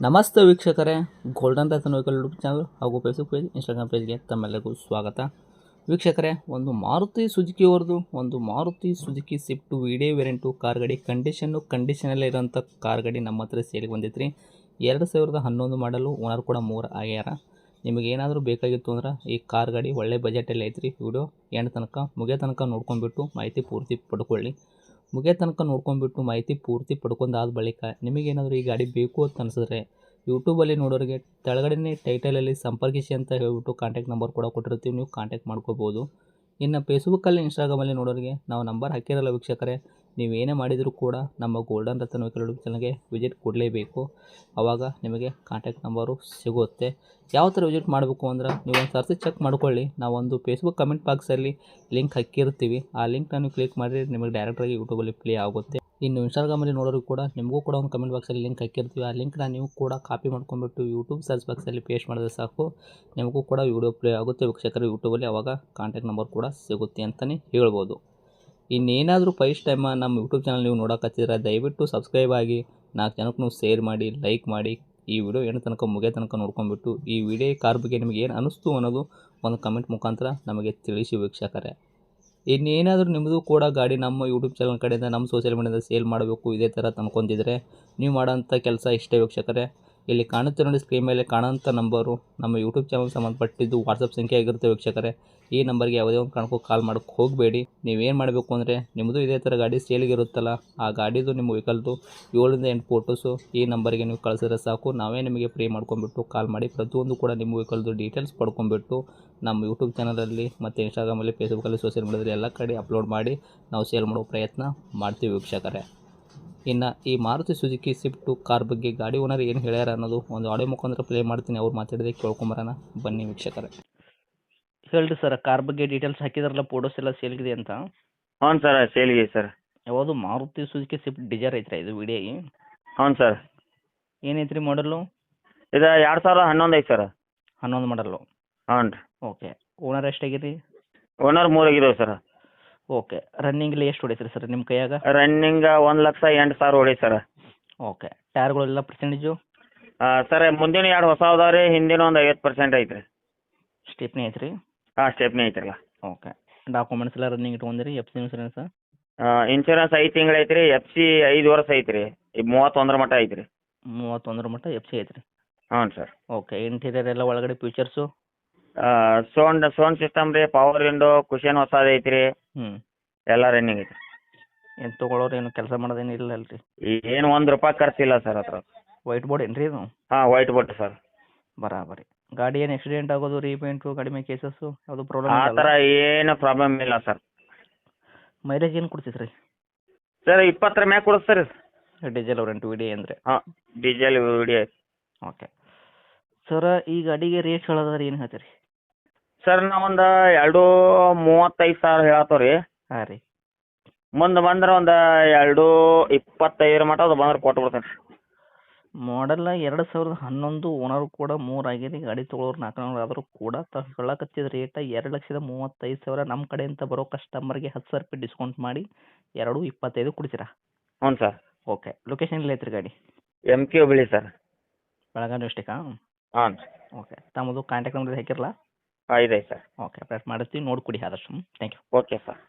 ನಮಸ್ತೆ ವೀಕ್ಷಕರೇ, golden Ratan vehicle YouTube channel ಹಾಗೂ ಫೇಸ್ಬುಕ್ ಪೇಜ್, ಇನ್ಸ್ಟಾಗ್ರಾಮ್ ಪೇಜ್ಗೆ ತಮ್ಮೆಲ್ಲರಿಗೂ ಸ್ವಾಗತ. ವೀಕ್ಷಕರೇ, ಒಂದು Maruti Suzuki Swift video variant car ಗಾಡಿ ಕಂಡೀಷನಲ್ಲೇ ಇರೋಂಥ ಕಾರ್ ಗಾಡಿ ನಮ್ಮ ಹತ್ರ ಸೇಲಿಗೆ ಬಂದಿತ್ತು ರೀ. 2011 ಮಾಡಲು, ಓನರ್ ಕೂಡ 3 ಆಗ್ಯಾರ. ನಿಮಗೆ ಏನಾದರೂ ಬೇಕಾಗಿತ್ತು ಅಂದ್ರೆ ಈ ಕಾರ್ ಗಾಡಿ ಒಳ್ಳೆ ಬಜೆಟಲ್ಲಿ ಐತ್ರಿ. ವಿಡಿಯೋ ಮುಗಿಯೋ ತನಕ ನೋಡ್ಕೊಂಡ್ಬಿಟ್ಟು ಮಾಹಿತಿ ಪೂರ್ತಿ ಪಡ್ಕೊಳ್ಳಿ. ಮಾಹಿತಿ ಪೂರ್ತಿ ಪಡ್ಕೊಂಡಾದ ಬಳಿಕ ನಿಮಗೇನಾದರೂ ಈ ಗಾಡಿ ಬೇಕು ಅಂತ ಅನಿಸಿದ್ರೆ ಯೂಟ್ಯೂಬಲ್ಲಿ ನೋಡೋರಿಗೆ ಕೆಳಗಡೆ ಟೈಟಲಲ್ಲಿ ಸಂಪರ್ಕಿಸಿ ಅಂತ ಹೇಳ್ಬಿಟ್ಟು ಕಾಂಟ್ಯಾಕ್ಟ್ ನಂಬರ್ ಕೂಡ ಕೊಟ್ಟಿರ್ತೀವಿ, ನೀವು ಕಾಂಟ್ಯಾಕ್ಟ್ ಮಾಡ್ಕೋಬೋದು. ಇನ್ನು ಫೇಸ್ಬುಕ್ಕಲ್ಲಿ, ಇನ್ಸ್ಟಾಗ್ರಾಮಲ್ಲಿ ನೋಡೋರಿಗೆ ನಾವು ನಂಬರ್ ಹಾಕಿರಲ್ಲ ವೀಕ್ಷಕರೇ. ನೀವೇನೇ ಮಾಡಿದರೂ ಕೂಡ ನಮ್ಮ ಗೋಲ್ಡನ್ ರತನ್ ವೆಹಿಕಲ್ ಯೂಟ್ಯೂಬ್ ಚಾನಲ್ಗೆ ವಿಸಿಟ್ ಕೊಡಲೇಬೇಕು. ಆವಾಗ ನಿಮಗೆ ಕಾಂಟ್ಯಾಕ್ಟ್ ನಂಬರು ಸಿಗುತ್ತೆ. ಯಾವ ಥರ ವಿಸಿಟ್ ಮಾಡಬೇಕು ಅಂದ್ರೆ ನೀವು ಒಂದು ಸರ್ತಿ ಚೆಕ್ ಮಾಡ್ಕೊಳ್ಳಿ. ನಾವೊಂದು ಫೇಸ್ಬುಕ್ ಕಮೆಂಟ್ ಬಾಕ್ಸಲ್ಲಿ ಲಿಂಕ್ ಹಾಕಿರ್ತೀವಿ. ಆ ಲಿಂಕ್ನ ನೀವು ಕ್ಲಿಕ್ ಮಾಡಿ ನಿಮಗೆ ಡೈರೆಕ್ಟಾಗಿ ಯೂಟ್ಯೂಬಲ್ಲಿ ಪ್ಲೇ ಆಗುತ್ತೆ. ಇನ್ನು ಇನ್ಸ್ಟಾಗ್ರಾಮಲ್ಲಿ ನೋಡೋರು ಕೂಡ ನಿಮಗೂ ಕೂಡ ಒಂದು ಕಮೆಂಟ್ ಬಾಕ್ಸಲ್ಲಿ ಲಿಂಕ್ ಹಾಕಿರ್ತೀವಿ. ಆ ಲಿಂಕ್ನ ನೀವು ಕೂಡ ಕಾಪಿ ಮಾಡ್ಕೊಂಡ್ಬಿಟ್ಟು ಯೂಟ್ಯೂಬ್ ಸರ್ಚ್ ಬಾಕ್ಸಲ್ಲಿ ಪೇಸ್ಟ್ ಮಾಡಿದ್ರೆ ಸಾಕು, ನಿಮಗೂ ಕೂಡ ವಿಡಿಯೋ ಪ್ಲೇ ಆಗುತ್ತೆ ವೀಕ್ಷಕರು. ಯೂಟ್ಯೂಬಲ್ಲಿ ಆವಾಗ ಕಾಂಟ್ಯಾಕ್ಟ್ ನಂಬರ್ ಕೂಡ ಸಿಗುತ್ತೆ ಅಂತಲೇ ಹೇಳ್ಬೋದು. ಇನ್ನೇನಾದರೂ ಫಸ್ಟ್ ಟೈಮ್ ನಮ್ಮ ಯೂಟ್ಯೂಬ್ ಚಾನಲ್ ನೀವು ನೋಡೋಕತ್ತಿದ್ರೆ ದಯವಿಟ್ಟು ಸಬ್ಸ್ಕ್ರೈಬ್ ಆಗಿ 4 ಜನಕ್ಕೂ ಶೇರ್ ಮಾಡಿ, ಲೈಕ್ ಮಾಡಿ. ಈ ವಿಡಿಯೋ ಮುಗಿಯೋ ತನಕ ನೋಡ್ಕೊಂಡ್ಬಿಟ್ಟು ಈ ವಿಡಿಯೋ ಕಾರ್ ಬಗ್ಗೆ ನಿಮಗೆ ಏನು ಅನ್ನಿಸ್ತು ಅನ್ನೋದು ಒಂದು ಕಮೆಂಟ್ ಮುಖಾಂತರ ನಮಗೆ ತಿಳಿಸಿ ವೀಕ್ಷಕರೇ. ಇನ್ನೇನಾದರೂ ನಿಮ್ಮದು ಕೂಡ ಗಾಡಿ ನಮ್ಮ ಯೂಟ್ಯೂಬ್ ಚಾನಲ್ ಕಡೆಯಿಂದ ನಮ್ಮ ಸೋಷಿಯಲ್ ಮೀಡಿಯಾದ ಸೇಲ್ ಮಾಡಬೇಕು ಇದೇ ಥರ ತಂದ್ಕೊಂಡಿದ್ರೆ ನೀವು ಮಾಡೋಂಥ ಕೆಲಸ ಇಷ್ಟೇ ವೀಕ್ಷಕರೇ. ಇಲ್ಲಿ ಕಾಣುತ್ತೆ ನೋಡಿ, ಸ್ಕ್ರೀನ್ ಮೇಲೆ ಕಾಣೋಂಥ ನಂಬರು ನಮ್ಮ ಯೂಟ್ಯೂಬ್ ಚಾನಲ್ ಸಂಬಂಧಪಟ್ಟಿದ್ದು ವಾಟ್ಸಪ್ ಸಂಖ್ಯೆ ಆಗಿರುತ್ತೆ ವೀಕ್ಷಕರೇ. ಈ ನಂಬರ್ಗೆ ಯಾವುದೇ ಒಂದು ಕಾರಣಕ್ಕೂ ಕಾಲ್ ಮಾಡೋಕ್ಕೆ ಹೋಗಬೇಡಿ. ನೀವೇನು ಮಾಡಬೇಕು ಅಂದರೆ ನಿಮ್ಮದು ಇದೇ ಥರ ಗಾಡಿ ಸೇಲಿಗೆ ಇರುತ್ತಲ್ಲ, ಆ ಗಾಡಿದು ನಿಮ್ಮ ವೆಹಿಕಲ್ದು 7 ಇಂದ 8 ಫೋಟೋಸು ಈ ನಂಬರ್ಗೆ ನೀವು ಕಳಿಸಿದ್ರೆ ಸಾಕು. ನಾವೇ ನಿಮಗೆ ಫ್ರೀ ಮಾಡ್ಕೊಂಡ್ಬಿಟ್ಟು ಕಾಲ್ ಮಾಡಿ ಪ್ರತಿಯೊಂದು ಕೂಡ ನಿಮ್ಮ ವೆಹಿಕಲ್ದು ಡೀಟೇಲ್ಸ್ ಪಡ್ಕೊಂಡ್ಬಿಟ್ಟು ನಮ್ಮ ಯೂಟ್ಯೂಬ್ ಚಾನಲಲ್ಲಿ ಮತ್ತು ಇನ್ಸ್ಟಾಗ್ರಾಮಲ್ಲಿ, ಫೇಸ್ಬುಕ್ಕಲ್ಲಿ, ಸೋಷಿಯಲ್ ಮೀಡಿಯಾದಲ್ಲಿ ಎಲ್ಲ ಕಡೆ ಅಪ್ಲೋಡ್ ಮಾಡಿ ನಾವು ಸೇಲ್ ಮಾಡೋ ಪ್ರಯತ್ನ ಮಾಡ್ತೀವಿ ವೀಕ್ಷಕರೇ. ಇನ್ನು ಈ ಮಾರುತಿ ಸುಜುಕಿ ಸ್ವಿಫ್ಟು ಕಾರ್ ಬಗ್ಗೆ ಗಾಡಿ ಓನರ್ ಏನು ಹೇಳ್ಯಾರ ಅನ್ನೋದು ಒಂದು ಆಡಿಯೋ ಮುಖಾಂತರ ಪ್ಲೇ ಮಾಡ್ತೀನಿ. ಅವ್ರು ಮಾತಾಡಿದೆ ಕೇಳ್ಕೊಂಬರೋಣ ಬನ್ನಿ ವೀಕ್ಷಕರೇ. ಹೇಳ್ರಿ ಸರ್, ಕಾರ್ ಬಗ್ಗೆ ಡೀಟೇಲ್ಸ್ ಹಾಕಿದಾರಲ್ಲ, ಫೋಟೋಸ್ ಎಲ್ಲ ಸೇಲ್ಗಿದೆ ಅಂತ. ಹ್ಞೂ ಸರ್, ಸೇಲ್ಗಿದೆ ಸರ್. ಯಾವುದು ಮಾರುತಿ ಸುಜುಕಿ ಸ್ವಿಫ್ಟ್ ಡಿಸೈರ್ ಐತ್ರಿ ಇದು ವಿಡಿಯೋ? ಹ್ಞೂ ಸರ್. ಏನೈತ್ರಿ ಮಾಡಲು? ಇದು 2011 ಐತೆ ಸರ್. 11 ಮಾಡಲು. ಹ್ಞೂ ರೀ. ಓಕೆ. ಓನರ್ ಎಷ್ಟಾಗಿರಿ? ಓನರ್ 3 ಆಗಿದಾವೆ ಸರ್. ಓಕೆ. ರನ್ನಿಂಗಲ್ಲಿ ಎಷ್ಟು ಹೊಡೈತ್ರಿ ಸರ್ ನಿಮ್ಮ ಕೈಯಾಗ? ರನ್ನಿಂಗ್ 1,08,000 ಹೊಡೈತೆ ಸರ್. ಓಕೆ. ಟೈರ್ಗಳೆಲ್ಲ ಪರ್ಸೆಂಟೇಜು? ಸರ್ ಮುಂದಿನ 2 ಹೊಸ ಅದಾವೆ ರೀ, ಹಿಂದಿನ ಒಂದು 50% ಐತೆ ರೀ. ಸ್ಟೆಪ್ನಿ ಐತ್ರಿ? ಹಾಂ, ಸ್ಟೆಪ್ನಿ ಐತ್ರಲ್ಲ. ಓಕೆ. ಡಾಕ್ಯುಮೆಂಟ್ಸ್ ಎಲ್ಲ ರನ್ನಿಂಗ್ ಇಟ್ಕೊಂಡಿರಿ? F C insurance? ಇನ್ಶೂರೆನ್ಸ್ 5 ತಿಂಗಳು ಐತೆ ರೀ. ಎಫ್ ಸಿ 5 ವರ್ಷ ಐತೆ ರೀ. 31 ಮಟ್ಟ ಐತೆ ರೀ. 31 ಮಟ್ಟ ಎಫ್ ಸಿ ಐತ್ರಿ? ಹ್ಞೂ ಸರ್. ಓಕೆ. ಇಂಟೀರಿಯರ್ ಎಲ್ಲ ಒಳಗಡೆ ಫ್ಯೂಚರ್ಸು? ಸೌಂಡ್ ಸಿಸ್ಟಮ್ ರೀ, ಪವರ್ ವಿಂಡೋ, ಕುಷನ್ ಹೊಸದು ಐತೆ ರೀ, ಹ್ಞೂ. ಎಲ್ಲ ರನ್ನಿಂಗ್ ಐತೆ. ಏನು ತೊಗೊಳೋರು ಏನು ಕೆಲಸ ಮಾಡೋದೇನು ಇಲ್ಲ ಅಲ್ರಿ? ಏನು ₹1 ಖರ್ಚಿಲ್ಲ ಸರ್ ಹತ್ರ. ವೈಟ್ ಬೋರ್ಡ್ ಏನು ರೀ ಇದು? ಹಾಂ, ವೈಟ್ ಬೋರ್ಡ್ ಸರ್. ಬರಾಬರಿ. ಗಾಡಿ ಏನು ಆಕ್ಸಿಡೆಂಟ್ ಆಗೋದು, ರೀಪೇಂಟು, ಕಡಿಮೆ ಕೇಸಸ್ಸು ಯಾವುದು ಆ ಪ್ರಾಬ್ಲಮ್ ಥರ ಏನು ಪ್ರಾಬ್ಲಮ್ ಇಲ್ಲ ಸರ್. ಮೈಲೇಜ್ ಏನು ಕೊಡ್ತೈತೆ ರೀ? ಸರ್ 20 ಮ್ಯಾಗ ಕೊಡಿಸ್ತಾರೆ. ಡೀಸೆಲ್ ರೆಂಟು ವಿಡಿಯೋ ಅಂದರೆ? ಹಾಂ, ಡೀಸೆಲ್ ವಿಡಿಯೋ. ಓಕೆ. ಸರ್ ಈ ಗಾಡಿಗೆ ರೇಟ್ ಹೇಳೋದಾದ್ರೆ ಏನು ಹೇಳ್ತೀರಿ? ಸರ್ ನಾವೊಂದು 2,35,000 ಹೇಳತ್ತವ ರೀ. ಹಾಂ ರೀ. ಮುಂದೆ ಬಂದ್ರೆ ಒಂದು 2,25 ಮಟ್ಟ ಅದು ಬಂದ್ರೆ ಕೊಟ್ಟು ಬಿಡ್ತೇನೆ ರೀ. ಮಾಡಲ್ಲ 2011, ಓನರ್ ಕೂಡ 3 ಆಗಿದೆ. ಗಾಡಿ ತೊಗೊಳೋರು 400 ಆದರೂ ಕೂಡ ತಾವು ಹೇಳಕತ್ತಿದ ರೇಟ 2,35,000. ನಮ್ಮ ಕಡೆಯಿಂದ ಬರೋ ಕಸ್ಟಮರ್ಗೆ 10,000 ರೂಪಾಯಿ ಡಿಸ್ಕೌಂಟ್ ಮಾಡಿ 2,25 ಕೊಡ್ತೀರಾ? ಹ್ಞೂ ಸರ್. ಓಕೆ. ಲೊಕೇಶನ್ ಎಲ್ಲಿ ಐತ್ರಿ ಗಾಡಿ? MQ ಬಿಳಿ ಸರ್. ಬೆಳಗಾವಿ ಡಿಸ್ಟಿಕಾ? ಹಾಂ ರೀ. ಓಕೆ. ತಮ್ಮದು ಕಾಂಟ್ಯಾಕ್ಟ್ ನಂಬರ್ ಹಾಕಿರಲ್ಲ? ಹಾಂ, ಇದೆ ಸರ್. ಓಕೆ. ಪ್ರೆಸ್ ಮಾಡಿರ್ತೀವಿ, ನೋಡಿ ಕೊಡಿ ಆದಷ್ಟು. Thank you. Okay sir.